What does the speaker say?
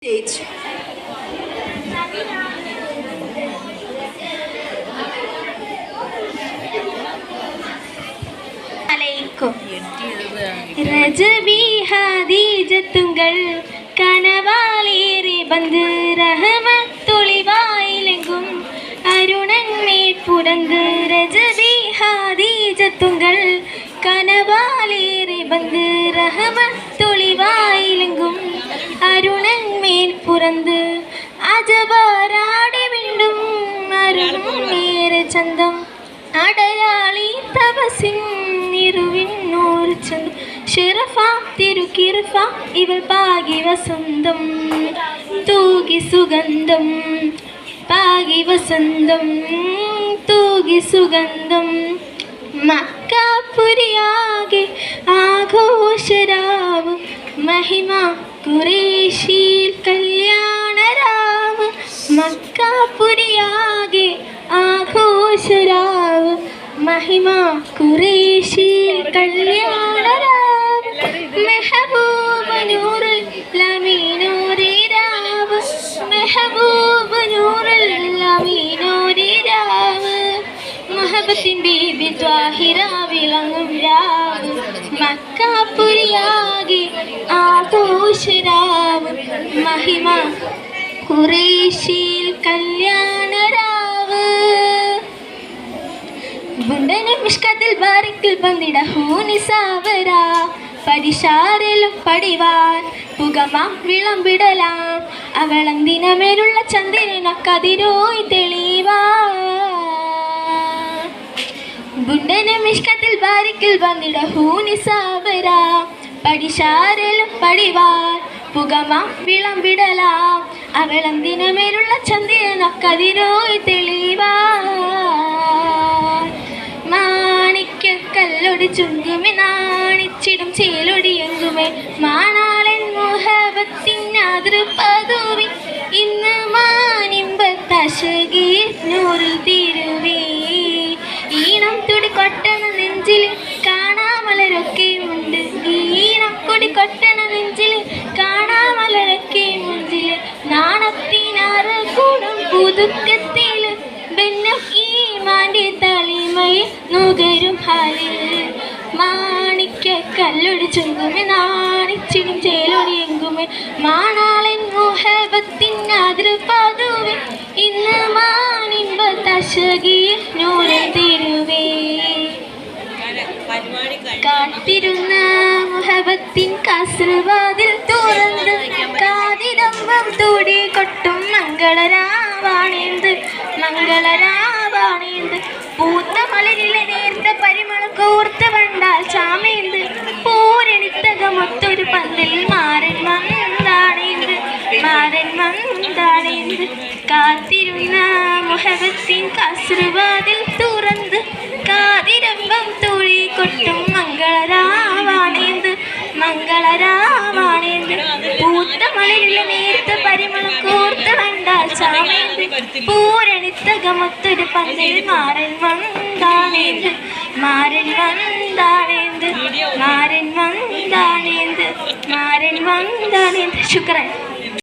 Stage. रजबी ഹദീജത്തുങ്കൾ കനവാലേറെ bandh റഹ്മത്തൊളിവായിലെങ്കും അരുണന്മേൽ പുടന്ത് രജബി ഹദീജത്തുങ്കൾ കനവാലേറെ bandh റഹ്മത്തൊളിവായിലെങ്കും അരുണന്മേൽ പുറന്ത് അജബാരാടി വീണ്ടും അരുണേറെ ചന്തം അടയാളി തപസിൻ നിറുവിന്നൂർ ചന്തം ഷിറഫ തിരുക്കിർഫ ഇവൾ പാകി വസന്തം തൂകി സുഗന്ധം പാകി വസന്തം തൂകി സുഗന്ധം മക്കാപുരിയാകെ ആഘോഷരാവ് മഹിമ ഖുറൈശിൽ കല്യാണരാവ് മക്കാപുരിയാകെ ആഘോഷരാവ് മഹിമ ഖുറൈശിൽ കല്യാണരാവ് മെഹബൂബ നൂറുൽ ലമീനൂരി രാവ് മെഹബൂബ നൂറുൽ ലമീനൂരി രാവ് മുഹബത്തിൻ ബീബി ത്വാഹിറ വിളങ്ങും രാവ് മക്കാപുരിയാകെ ആഘോഷരാവ് മഹിമ ഖുറൈശിൽ കല്യാണരാവ് ബുണ്ടനും മിഷ്കത്തിൽ ബാരിക്കിൽ പന്തിട ഹൂനിസാവര പരിശാരലും പടിവാൻ പുകമാം വിളമ്പിടലാം അവളന്തിനമേലുള്ള ചന്ദ്രനക്കതിരോയി തെളിവാ ബുണ്ടനും മിഷ്കത്തിൽ ബാരിക്കിൽ പന്തിട ഹൂനിസാവര പരിശാരലും പടിവാൻ പുകമാം വിളമ്പിടലാം അവളന്തിനമേലുള്ള ചന്ദ്രനക്കതിരോയി തെളിവാ മാണിക്കല്ലൊടി ചുങ്കുമേ നാണിച്ചിടും ചേലൊടിയെങ്കുമേ മാണാളൻ മുഹബത്തിൻ അതിർപ്പതുവി ഇന്ന് മാനിമ്പത്തശകീർ നൂറിൽ തിരുവേ ഈണം തുടി കൊട്ടണ നെഞ്ചിൽ കാണാമലരൊക്കെയുണ്ട് ഈണം കൊടി കൊട്ടണ നെഞ്ചിൽ കാണാമലരൊക്കെയുണ്ട് നാണത്തിനാറ് കൂടും പുതുക്കത്തിൽ ബെന്നും ഈമാന്റെ തളിമയിൽ നുകരും ഹാലിൽ മാണിക്കല്ലൊടി ചുങ്കുമേ നാണിച്ചിടും ചേലൊടിയെങ്കുമേ മാണാളൻ മുഹബത്തിൻ അതിർപ്പതുവേ ഇന്ന് മാനിമ്പത്തശകീർ നൂറിൽ തിരുവേ കാത്തിരുന്ന മുഹബത്തിൻ കാസർവാതിൽ തുറന്ന് കാതിരമ്പം തൂടി കൊട്ടും മംഗളരാവാണേന്ത് മംഗളരാവാണേന്ത് പൂത്ത മലരിലെ നേർത്ത പരിമളം കോർത്ത് വണ്ടാൽ ചാമേന്ത് പൂരണിത്തകമൊത്തൊരു പന്തൽ മാരൻ മന്താണേന്ത് മാരൻ മന്താണേന്ത് കാത്തിരുന്ന മുഹബത്തിൻ കാസർവാതിൽ തുറന്ന് കാതിരമ്പം തൂടി കൊട്ടും മംഗളരാവാണേന്ത് മംഗളരാവാണേന്ത് പൂത്ത മലരിലെ നേർത്ത പരിമളം കോർത്ത് വണ്ടാൽ ചാമേന്ത് പൂരണിത്തകമൊത്തൊരു പന്തൽ മാരൻ മന്താണേന്ത് മാരൻ മന്താണേന്ത് മാരൻ മന്താണേന്ത് മാരൻ മന്താണേന്ത് ശുക്രൻ.